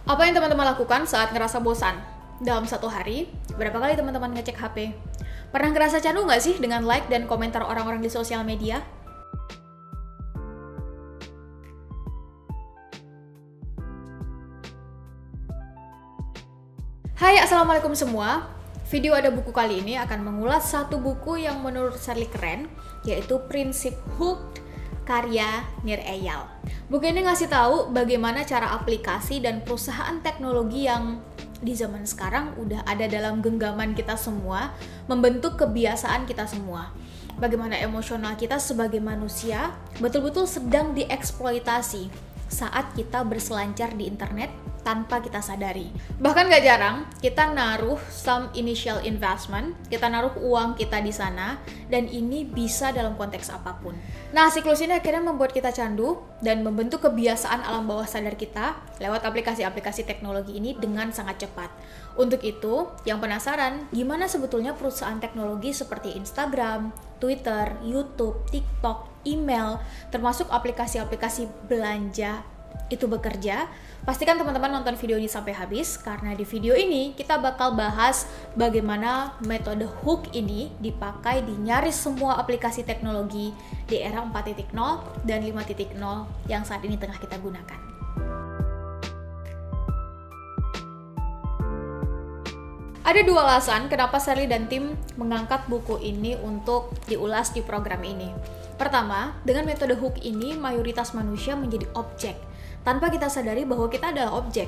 Apa yang teman-teman lakukan saat ngerasa bosan? Dalam satu hari, berapa kali teman-teman ngecek HP? Pernah ngerasa candu nggak sih dengan like dan komentar orang-orang di sosial media? Hai, Assalamualaikum semua. Video Ada Buku kali ini akan mengulas satu buku yang menurut Shirley keren, yaitu Prinsip Hooked karya Nir Eyal. Buku ini ngasih tahu bagaimana cara aplikasi dan perusahaan teknologi yang di zaman sekarang udah ada dalam genggaman kita semua, membentuk kebiasaan kita semua. Bagaimana emosional kita sebagai manusia betul-betul sedang dieksploitasi saat kita berselancar di internet tanpa kita sadari. Bahkan gak jarang kita naruh some initial investment, kita naruh uang kita di sana, dan ini bisa dalam konteks apapun. Nah, siklus ini akhirnya membuat kita candu dan membentuk kebiasaan alam bawah sadar kita lewat aplikasi-aplikasi teknologi ini dengan sangat cepat. Untuk itu, yang penasaran gimana sebetulnya perusahaan teknologi seperti Instagram, Twitter, YouTube, TikTok, email, termasuk aplikasi-aplikasi belanja itu bekerja, pastikan teman-teman nonton video ini sampai habis, karena di video ini kita bakal bahas bagaimana metode hook ini dipakai di nyaris semua aplikasi teknologi di era 4.0 dan 5.0 yang saat ini tengah kita gunakan. Ada dua alasan kenapa Shirley dan tim mengangkat buku ini untuk diulas di program ini. Pertama, dengan metode hook ini mayoritas manusia menjadi objek tanpa kita sadari bahwa kita adalah objek.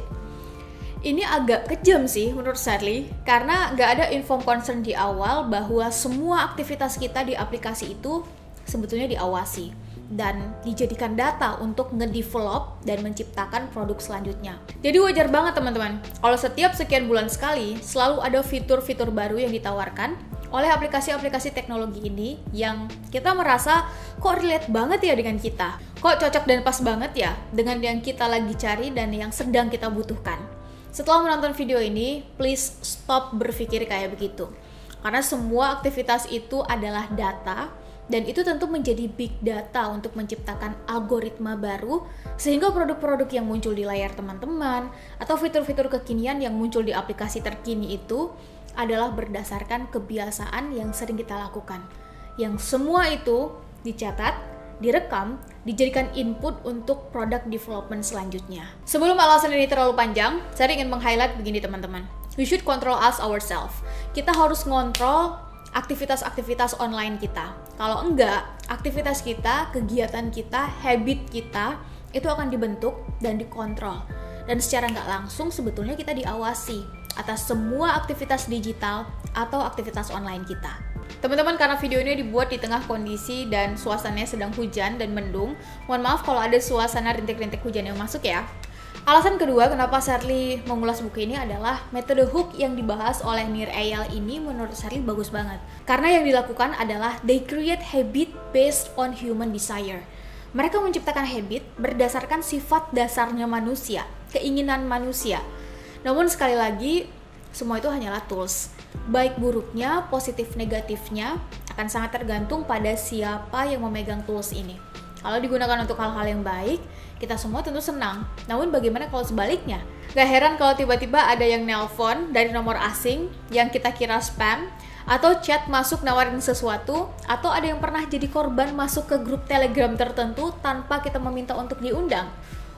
Ini agak kejam sih menurut Shirley, karena nggak ada informed consent di awal bahwa semua aktivitas kita di aplikasi itu sebetulnya diawasi dan dijadikan data untuk ngedevelop dan menciptakan produk selanjutnya. Jadi wajar banget teman-teman, kalau setiap sekian bulan sekali selalu ada fitur-fitur baru yang ditawarkan oleh aplikasi-aplikasi teknologi ini yang kita merasa kok relate banget ya dengan kita, kok cocok dan pas banget ya dengan yang kita lagi cari dan yang sedang kita butuhkan. Setelah menonton video ini, please stop berpikir kayak begitu, karena semua aktivitas itu adalah data, dan itu tentu menjadi big data untuk menciptakan algoritma baru, sehingga produk-produk yang muncul di layar teman-teman atau fitur-fitur kekinian yang muncul di aplikasi terkini itu adalah berdasarkan kebiasaan yang sering kita lakukan, yang semua itu dicatat, direkam, dijadikan input untuk product development selanjutnya. Sebelum alasan ini terlalu panjang, saya ingin meng-highlight begini teman-teman. We should control us ourselves. Kita harus ngontrol aktivitas-aktivitas online kita. Kalau enggak, aktivitas kita, kegiatan kita, habit kita itu akan dibentuk dan dikontrol. Dan secara nggak langsung sebetulnya kita diawasi atas semua aktivitas digital atau aktivitas online kita. Teman-teman, karena video ini dibuat di tengah kondisi dan suasananya sedang hujan dan mendung, mohon maaf kalau ada suasana rintik-rintik hujan yang masuk ya. Alasan kedua kenapa Shirley mengulas buku ini adalah metode hook yang dibahas oleh Nir Eyal ini menurut Shirley bagus banget. Karena yang dilakukan adalah they create habit based on human desire. Mereka menciptakan habit berdasarkan sifat dasarnya manusia, keinginan manusia. Namun sekali lagi, semua itu hanyalah tools. Baik buruknya, positif negatifnya akan sangat tergantung pada siapa yang memegang tools ini. Kalau digunakan untuk hal-hal yang baik, kita semua tentu senang. Namun bagaimana kalau sebaliknya? Gak heran kalau tiba-tiba ada yang nelpon dari nomor asing yang kita kira spam, atau chat masuk nawarin sesuatu, atau ada yang pernah jadi korban masuk ke grup Telegram tertentu tanpa kita meminta untuk diundang.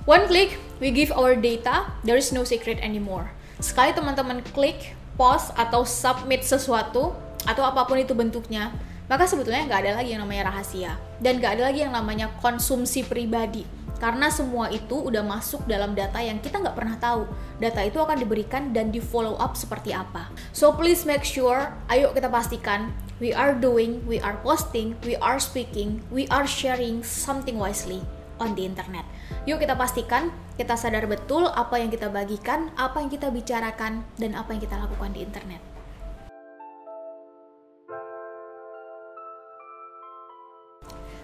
One click, we give our data, there is no secret anymore. Sekali teman-teman klik, post, atau submit sesuatu, atau apapun itu bentuknya, maka sebetulnya nggak ada lagi yang namanya rahasia. Dan nggak ada lagi yang namanya konsumsi pribadi. Karena semua itu udah masuk dalam data yang kita nggak pernah tahu. Data itu akan diberikan dan di follow up seperti apa. So please make sure, ayo kita pastikan, we are doing, we are posting, we are speaking, we are sharing something wisely on the internet. Yuk kita pastikan, kita sadar betul apa yang kita bagikan, apa yang kita bicarakan, dan apa yang kita lakukan di internet.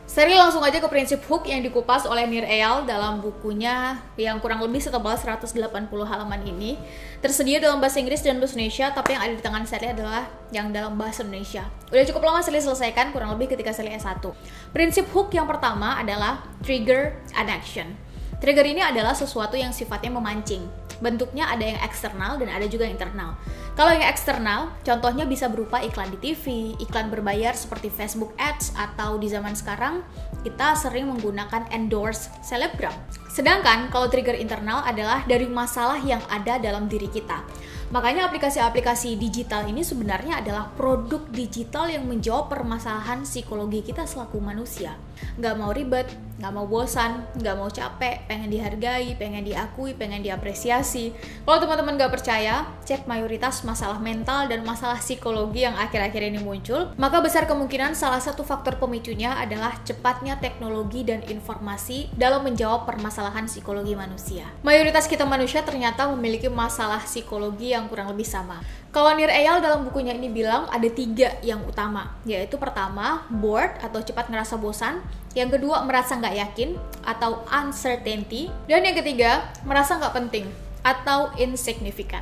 Seri langsung aja ke prinsip hook yang dikupas oleh Nir Eyal dalam bukunya yang kurang lebih setebal 180 halaman ini. Tersedia dalam bahasa Inggris dan bahasa Indonesia, tapi yang ada di tangan Seri adalah yang dalam bahasa Indonesia. Udah cukup lama Seri selesaikan, kurang lebih ketika Seri S1. Prinsip hook yang pertama adalah trigger an action. Trigger ini adalah sesuatu yang sifatnya memancing. Bentuknya ada yang eksternal dan ada juga yang internal. Kalau yang eksternal, contohnya bisa berupa iklan di TV, iklan berbayar seperti Facebook Ads, atau di zaman sekarang kita sering menggunakan endorse selebgram. Sedangkan kalau trigger internal adalah dari masalah yang ada dalam diri kita. Makanya aplikasi-aplikasi digital ini sebenarnya adalah produk digital yang menjawab permasalahan psikologi kita selaku manusia. Nggak mau ribet, nggak mau bosan, nggak mau capek, pengen dihargai, pengen diakui, pengen diapresiasi. Kalau teman-teman nggak percaya, cek mayoritas masalah mental dan masalah psikologi yang akhir-akhir ini muncul, maka besar kemungkinan salah satu faktor pemicunya adalah cepatnya teknologi dan informasi dalam menjawab permasalahan psikologi manusia. Mayoritas kita manusia ternyata memiliki masalah psikologi yang kurang lebih sama. Kalau Nir Eyal dalam bukunya ini bilang ada 3 yang utama, yaitu pertama, bored atau cepat ngerasa bosan, yang kedua, merasa nggak yakin atau uncertainty, dan yang ketiga, merasa nggak penting atau insignificant.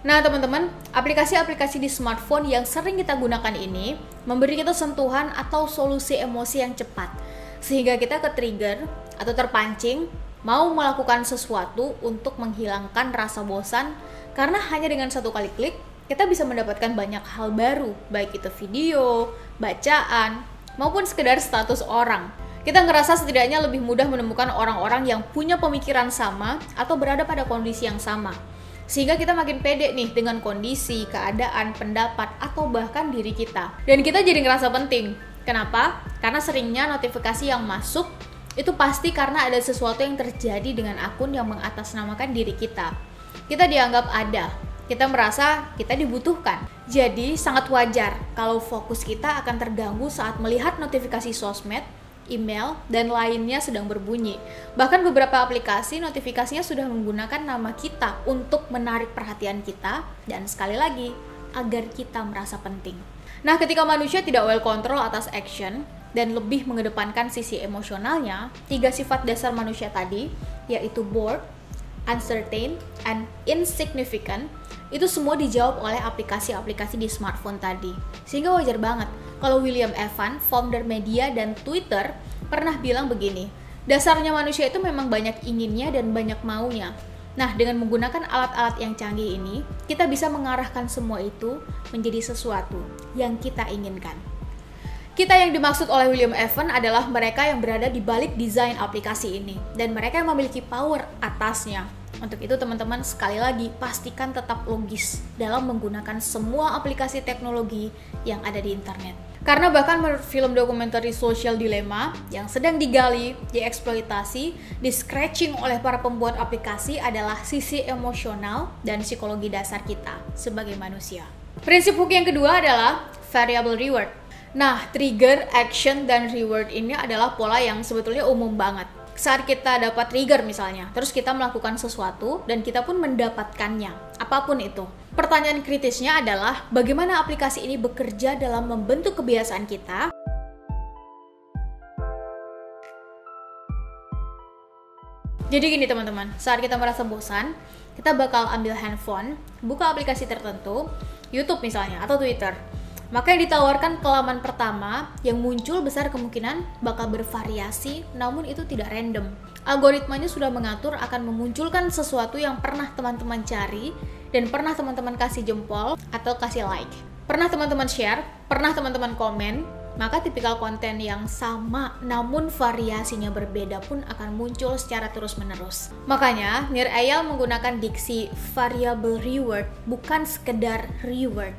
Nah teman-teman, aplikasi-aplikasi di smartphone yang sering kita gunakan ini memberi kita sentuhan atau solusi emosi yang cepat, sehingga kita ke-trigger atau terpancing mau melakukan sesuatu untuk menghilangkan rasa bosan, karena hanya dengan satu kali klik, kita bisa mendapatkan banyak hal baru, baik itu video, bacaan, maupun sekedar status orang. Kita ngerasa setidaknya lebih mudah menemukan orang-orang yang punya pemikiran sama atau berada pada kondisi yang sama. Sehingga kita makin pede nih dengan kondisi, keadaan, pendapat, atau bahkan diri kita. Dan kita jadi ngerasa penting. Kenapa? Karena seringnya notifikasi yang masuk itu pasti karena ada sesuatu yang terjadi dengan akun yang mengatasnamakan diri kita. Kita dianggap ada. Kita merasa kita dibutuhkan. Jadi sangat wajar kalau fokus kita akan terganggu saat melihat notifikasi sosmed, email, dan lainnya sedang berbunyi. Bahkan beberapa aplikasi notifikasinya sudah menggunakan nama kita untuk menarik perhatian kita, dan sekali lagi, agar kita merasa penting. Nah, ketika manusia tidak well control atas action, dan lebih mengedepankan sisi emosionalnya, 3 sifat dasar manusia tadi, yaitu bored, uncertain, and insignificant, itu semua dijawab oleh aplikasi-aplikasi di smartphone tadi. Sehingga wajar banget kalau William Evans, founder media dan Twitter, pernah bilang begini, dasarnya manusia itu memang banyak inginnya dan banyak maunya. Nah, dengan menggunakan alat-alat yang canggih ini, kita bisa mengarahkan semua itu menjadi sesuatu yang kita inginkan. Kita yang dimaksud oleh William Evans adalah mereka yang berada di balik desain aplikasi ini, dan mereka yang memiliki power atasnya. Untuk itu teman-teman, sekali lagi pastikan tetap logis dalam menggunakan semua aplikasi teknologi yang ada di internet. Karena bahkan menurut film dokumenter Social Dilemma yang sedang digali, dieksploitasi, di-scratching oleh para pembuat aplikasi adalah sisi emosional dan psikologi dasar kita sebagai manusia. Prinsip hook yang kedua adalah variable reward. Nah, trigger, action, dan reward ini adalah pola yang sebetulnya umum banget. Saat kita dapat trigger misalnya, terus kita melakukan sesuatu dan kita pun mendapatkannya, apapun itu. Pertanyaan kritisnya adalah bagaimana aplikasi ini bekerja dalam membentuk kebiasaan kita. Jadi gini teman-teman, saat kita merasa bosan, kita bakal ambil handphone, buka aplikasi tertentu, YouTube misalnya, atau Twitter. Maka yang ditawarkan ke laman pertama yang muncul besar kemungkinan bakal bervariasi, namun itu tidak random. Algoritmanya sudah mengatur akan memunculkan sesuatu yang pernah teman-teman cari dan pernah teman-teman kasih jempol atau kasih like. Pernah teman-teman share, pernah teman-teman komen, maka tipikal konten yang sama namun variasinya berbeda pun akan muncul secara terus-menerus. Makanya, Nir Eyal menggunakan diksi variable reward, bukan sekedar reward.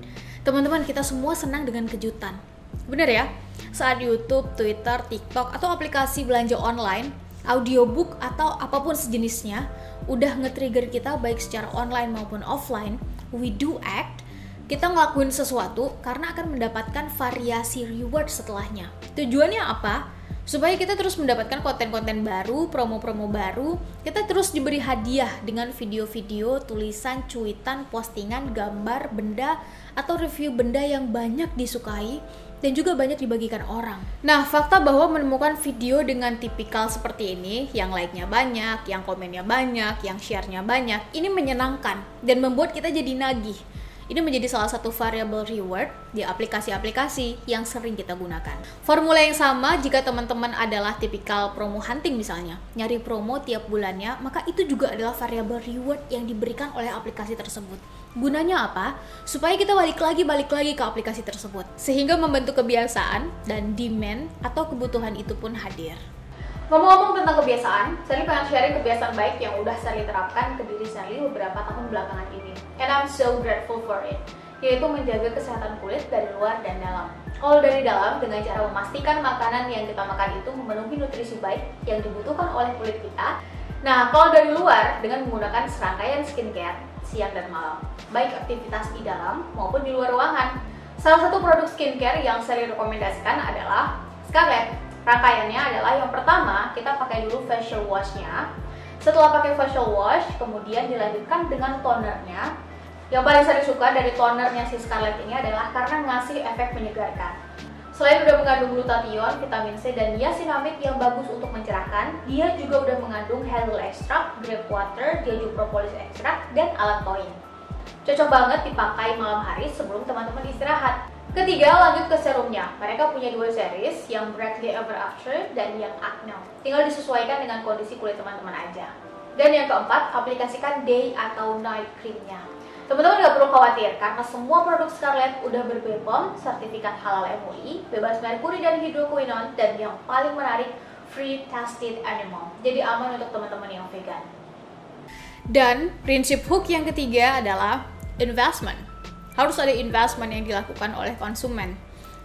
Teman-teman, kita semua senang dengan kejutan. Bener ya? Saat YouTube, Twitter, TikTok, atau aplikasi belanja online, audiobook, atau apapun sejenisnya, udah nge-trigger kita baik secara online maupun offline, we do act, kita ngelakuin sesuatu karena akan mendapatkan variasi reward setelahnya. Tujuannya apa? Supaya kita terus mendapatkan konten-konten baru, promo-promo baru, kita terus diberi hadiah dengan video-video, tulisan, cuitan, postingan, gambar, benda, atau review benda yang banyak disukai dan juga banyak dibagikan orang. Nah, fakta bahwa menemukan video dengan tipikal seperti ini, yang like-nya banyak, yang komennya banyak, yang share-nya banyak, ini menyenangkan dan membuat kita jadi nagih. Ini menjadi salah satu variable reward di aplikasi-aplikasi yang sering kita gunakan. Formula yang sama jika teman-teman adalah tipikal promo hunting misalnya, nyari promo tiap bulannya, maka itu juga adalah variable reward yang diberikan oleh aplikasi tersebut. Gunanya apa? Supaya kita balik lagi ke aplikasi tersebut, sehingga membentuk kebiasaan dan demand atau kebutuhan itu pun hadir. Ngomong-ngomong tentang kebiasaan, Sally pengen sharing kebiasaan baik yang udah Sally terapkan ke diri Sally beberapa tahun belakangan ini. And I'm so grateful for it, yaitu menjaga kesehatan kulit dari luar dan dalam. Kalau dari dalam, dengan cara memastikan makanan yang kita makan itu memenuhi nutrisi baik yang dibutuhkan oleh kulit kita. Nah, kalau dari luar, dengan menggunakan serangkaian skincare siang dan malam, baik aktivitas di dalam maupun di luar ruangan. Salah satu produk skincare yang Sally rekomendasikan adalah Scarlett. Rangkaiannya adalah yang pertama, kita pakai dulu facial wash-nya. Setelah pakai facial wash, kemudian dilanjutkan dengan tonernya. Yang paling saya suka dari tonernya si Scarlett ini adalah karena ngasih efek menyegarkan. Selain udah mengandung glutathione, vitamin C, dan niacinamide yang bagus untuk mencerahkan, dia juga udah mengandung hazel extract, grape water, jeju propolis extract, dan allantoin. Cocok banget dipakai malam hari sebelum teman-teman istirahat. Ketiga, lanjut ke serumnya. Mereka punya dua series, yang Brightly Ever After dan yang Acne. Tinggal disesuaikan dengan kondisi kulit teman-teman aja. Dan yang keempat, aplikasikan day atau night creamnya. Teman-teman gak perlu khawatir, karena semua produk Scarlett udah ber-BPOM, sertifikat halal MUI, bebas merkuri dan hidroquinone, dan yang paling menarik, free tested animal. Jadi aman untuk teman-teman yang vegan. Dan prinsip hook yang ketiga adalah investment. Harus ada investment yang dilakukan oleh konsumen.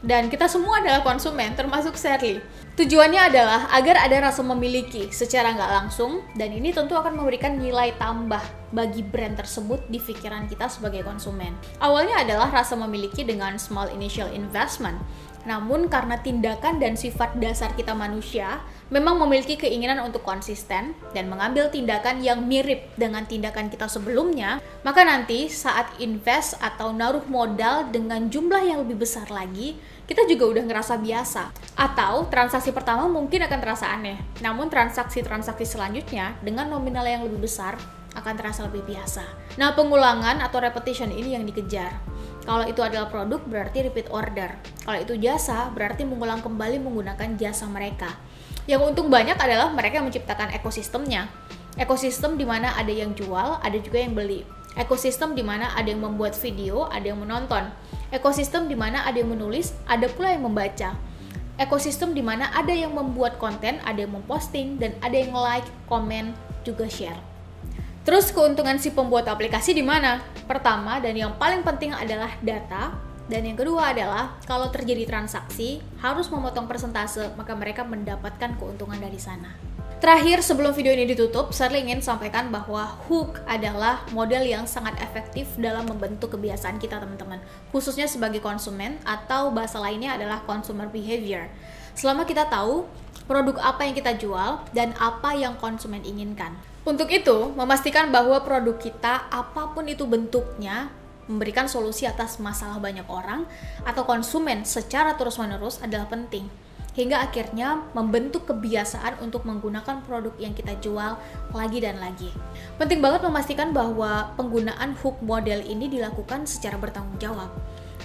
Dan kita semua adalah konsumen, termasuk Sally. Tujuannya adalah agar ada rasa memiliki secara nggak langsung, dan ini tentu akan memberikan nilai tambah bagi brand tersebut di pikiran kita sebagai konsumen. Awalnya adalah rasa memiliki dengan small initial investment. Namun karena tindakan dan sifat dasar kita manusia memang memiliki keinginan untuk konsisten dan mengambil tindakan yang mirip dengan tindakan kita sebelumnya, maka nanti saat invest atau naruh modal dengan jumlah yang lebih besar lagi, kita juga udah ngerasa biasa. Atau transaksi pertama mungkin akan terasa aneh, namun transaksi-transaksi selanjutnya dengan nominal yang lebih besar akan terasa lebih biasa. Nah, pengulangan atau repetition ini yang dikejar. Kalau itu adalah produk, berarti repeat order. Kalau itu jasa, berarti mengulang kembali menggunakan jasa mereka. Yang untung banyak adalah mereka yang menciptakan ekosistemnya. Ekosistem di mana ada yang jual, ada juga yang beli. Ekosistem di mana ada yang membuat video, ada yang menonton. Ekosistem di mana ada yang menulis, ada pula yang membaca. Ekosistem di mana ada yang membuat konten, ada yang memposting, dan ada yang like, komen, juga share. Terus keuntungan si pembuat aplikasi di mana? Pertama dan yang paling penting adalah data, dan yang kedua adalah kalau terjadi transaksi harus memotong persentase, maka mereka mendapatkan keuntungan dari sana. Terakhir, sebelum video ini ditutup, saya ingin sampaikan bahwa hook adalah model yang sangat efektif dalam membentuk kebiasaan kita, teman-teman. Khususnya sebagai konsumen, atau bahasa lainnya adalah consumer behavior. Selama kita tahu produk apa yang kita jual dan apa yang konsumen inginkan. Untuk itu, memastikan bahwa produk kita, apapun itu bentuknya, memberikan solusi atas masalah banyak orang atau konsumen secara terus-menerus adalah penting. Hingga akhirnya membentuk kebiasaan untuk menggunakan produk yang kita jual lagi dan lagi. Penting banget memastikan bahwa penggunaan hook model ini dilakukan secara bertanggung jawab.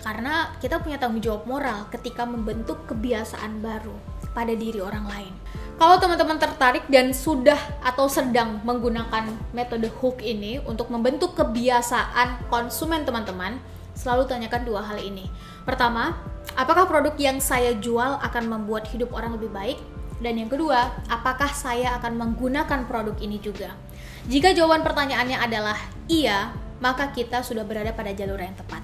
Karena kita punya tanggung jawab moral ketika membentuk kebiasaan baru pada diri orang lain. Kalau teman-teman tertarik dan sudah atau sedang menggunakan metode hook ini untuk membentuk kebiasaan konsumen teman-teman, selalu tanyakan dua hal ini. Pertama, apakah produk yang saya jual akan membuat hidup orang lebih baik? Dan yang kedua, apakah saya akan menggunakan produk ini juga? Jika jawaban pertanyaannya adalah iya, maka kita sudah berada pada jalur yang tepat.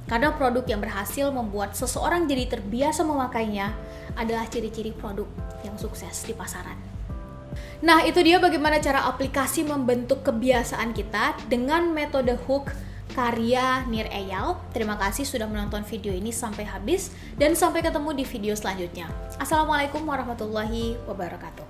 Karena produk yang berhasil membuat seseorang jadi terbiasa memakainya adalah ciri-ciri produk yang sukses di pasaran. Nah, itu dia bagaimana cara aplikasi membentuk kebiasaan kita dengan metode hook karya Nir Eyal. Terima kasih sudah menonton video ini sampai habis dan sampai ketemu di video selanjutnya. Assalamualaikum warahmatullahi wabarakatuh.